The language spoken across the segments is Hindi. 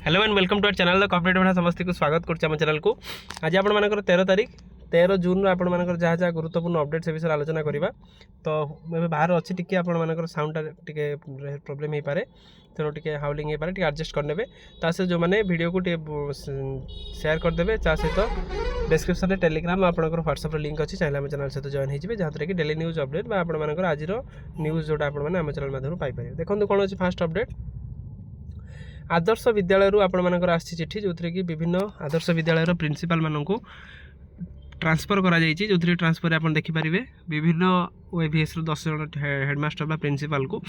Hello and welcome to our channel corporate Bhasha समस्त को स्वागत करम चैनल को। आज आप 13 तारीख 13 जून आप जहाँ जहाँ गुरुत्वपूर्ण अपडेट से विषय आलोचना करवा। तो मैं बाहर अच्छी टी आप साउंडटा टे प्रोब्लेम हो पाए, तेणु टे हाउलिंग हो पाए, टे एडजस्ट करने से जो मैंने वीडियो को शेयर करदे सहित डिस्क्रिप्शन में टेलीग्राम आप व्हाट्सएप लिंक अच्छी चाहिए आम चैनल सहित जॉइन हो जहाँ कि डेली न्यूज अपडेट आज न्यूज जोटा आम चैनल माध्यम पाइपर। देखो कौन अच्छी फास्ट अपडेट आदर्श विद्यालय आपर आसी चिठी जो थी कि विभिन्न आदर्श विद्यालय प्रिंसिपाल मानक ट्रांसफर करा जायछि, जो थी ट्रांसफर आप देखिपारे विभिन्न ओएवीएस 10 जन हेडमास्टर बा प्रिंसिपाल को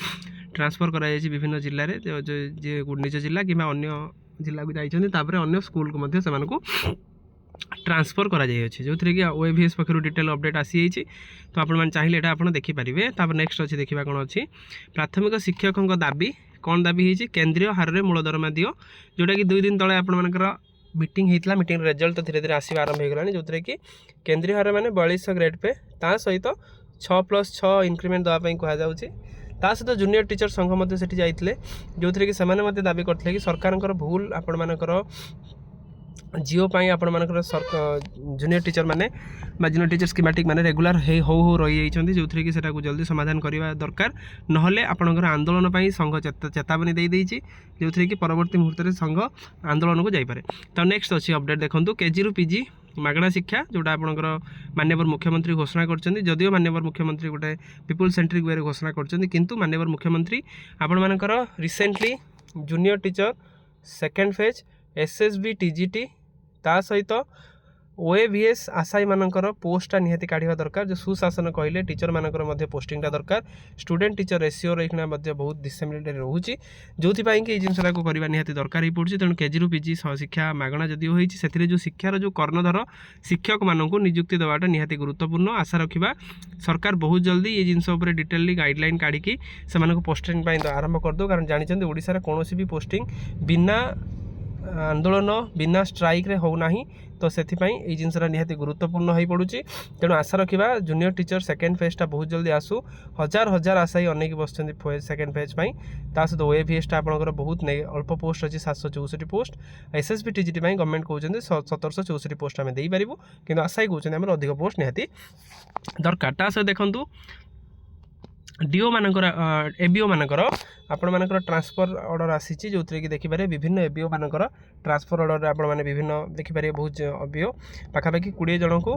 ट्रांसफर करा जायछि विभिन्न जिले में जो निज जिला कि अन्य जिला को जाइछन्ति अन्य स्कूल को मध्य सेमानकु ट्रांसफर करा जायछि, जो थी कि ओएवीएस पक्षर डिटेल अपडेट आसी जाइछि। तो आपण चाहिए एटा आपण देखिपारे। नेक्स्ट अच्छी देखा कौन अच्छी प्राथमिक शिक्षकों दाबी कौन दाबी होती केंद्रीय हार में मूल दरमा दियो, जोटा कि 2 दिन तले आपर मीटिंग होता मीटिंग रिजल्ट तो धीरे धीरे आसवा आरंभ हो गलानी, जो कि केंद्रीय हार मैंने 4200 ग्रेड पे ता सहित 6+6 इंक्रीमेंट देवाई कहुच्छी। ता सहित जूनियर टीचर संघ से जाते जो थी कि से दाबी करते कि सरकार भूल आपण मानकर जिओ पाई आपण मानकर जूनियर टीचर माने जूनियर टीचर स्कीमेटिक माने रेगुलर हो रही जाइछन्ति, जो थी कि सेटा को जल्दी समाधान करवा दरकार, नहले आपणकर आंदोलन पाई संघ चेतावनी दे देइछि, जो थी कि परवर्ती मुहूर्त में संघ आंदोलन को जाइपारे। तो नेक्स्ट अच्छी अपडेट देखो केजी रु पीजी मागणा शिक्षा जोटा आपणकर माननीय मुख्यमंत्री घोषणा करछन्ति, जदियो माननीय मुख्यमंत्री गोटे पीपुल सेंट्रिक वे घोषणा करछन्ति, किंतु माननीय मुख्यमंत्री आपण मानकर recently junior teacher second phase SSB TGT ता सहित ओएवीएस आशायी मानकर पोस्टा निहाती काढ़ा दरकार, जो सुशासन कहले टीचर मानकर पोस्टिंगटा दरकार, स्टूडेंट टीचर रेसीओ रखना बहुत डिसेबिलिटी रोचे, जो कि जिनसा को करवा निहाती दरकार ही पड़े। तेणु केजी रु पीजी शिक्षा मागणा जदिव होती से जो शिक्षार जो कर्णधर शिक्षक मानक नियुक्ति देवाटा निहाती गुरुत्वपूर्ण। आशा रखा सरकार बहुत जल्दी ये जिनस डिटेली गाइडलाइन काढ़ी से पोस्टिंग आरंभ करदे, कारण जानते ओडिशा कौन भी पोस्टिंग बिना आंदोलन बिना स्ट्राइक रे हो नहीं, तो से जिनसा निहाती गुरुत्वपूर्ण हो पड़ुची। तेणु आशा रखा जूनियर टीचर सेकेंड फेजटा बहुत जल्दी आसू, हजार हजार आशायी अनेक बस सेकेंड फेज पाई, सहित ओएवीएसटा आपंकर बहुत अल्प पोस्ट अच्छी 764 पोस्ट, एसएसबी टीजीटी गवर्नमेंट कहते 1764 पोस्ट आम देपारू, कि आशायी कहते अधिक पोस्ट निहाती दरकार। सहित देखूँ डीओ मानकर एबीओ मानकर आपण मानकर ट्रांसफर ऑर्डर आसी, जो कि देखिपारे विभिन्न एबीओ मानकर ट्रांसफर ऑर्डर आपण माने विभिन्न देखिपारे बहुत एबीओ पाखापाखि 20 जन को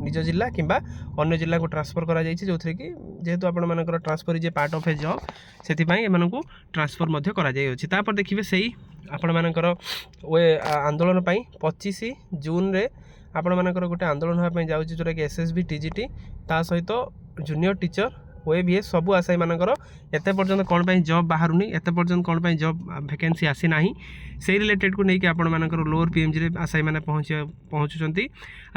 निज जिला किंबा अन्य जिला को ट्रांसफर करा जायछि, जो थी कि जेहेतु आपण मानकर transfer is a part of A job से एमानकु ट्रांसफर मध्य करा जाय अछि। तापर देखिबे सेही आपण मानकर ओए आंदोलन पई 25 जून रे आपण मानकर गोटे आंदोलन होय जाउछि, जोटा कि एसएसबी टीजीटी ता सहित जूनियर टीचर ओएवीएस सबू आशायी मानकर एते पर्यंत कौन पाई जॉब बाहर नहीं, एते पर्यंत कौन पाई जॉब वैकेंसी आसी नाही, से रिलेटेड को लेकिन आपण मानकर लोअर पीएमजी रे आशायी माने पहुँचुचंती।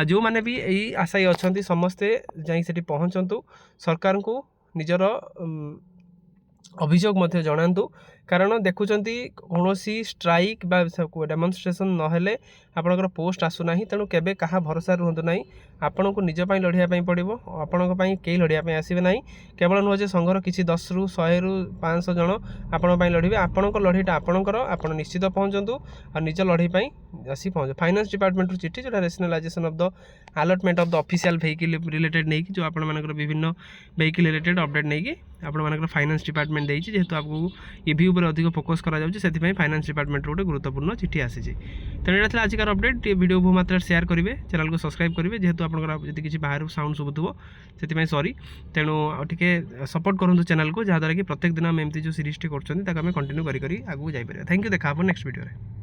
आ जो माने भी यही आशायी अछंती समस्ते जाई सेठी पहुँचंतु, सरकार को निजर अभियोग मध्य जणातु, कारण देखुंती कौन स्ट्राइक बा डेमोन्स्ट्रेशन नहेले आपणकर पोस्ट आसुना, तेणु केबे कहा भरोसा रुहतु ना, आपण को निजपाई लड़ाई पड़ो, आपण कई लड़ाई आसवे ना, केवल नुह जे संघर किसी 10 रु 100 रु 500 जन आपण लड़े, आपण लड़ाईटा आपणकर आपण निश्चित पहुँचतु और निज लड़ाई आसी पहुँच। फाइनेंस डिपार्टमेंट चिठी जो rationalisation of the allotment of the official vehicle related नहीं कि जो आपण मानकर विभिन्न वेहिकल रिलेटेड अपडेट नहीं कि आपण मानकर फाइनेंस डिपार्टमेंट देइछि, जेहेतु आपको ईवी उपर अधिक फोकस करा जाउछि, सेति फाइनेंस डिपार्टमेंट गोटे गुरुत्वपूर्ण चिठी आसी। तेणु ये आजिकार अपडेट, वीडियो बहु मात्रा शेयर करेंगे, चैनल को सब्सक्राइब करेंगे, जेहेतु आपंकर किसी बाहर साउंड शुभुव से सॉरी। तेणु टे सपोर्ट करूँ चैनल को, जहाँद्वारा कि प्रत्येक दिन आम एमती जो सीरीज टी कर कंटिन्यू करी आगू जापर। थैंक यू, देखा नेक्स्ट वीडियो।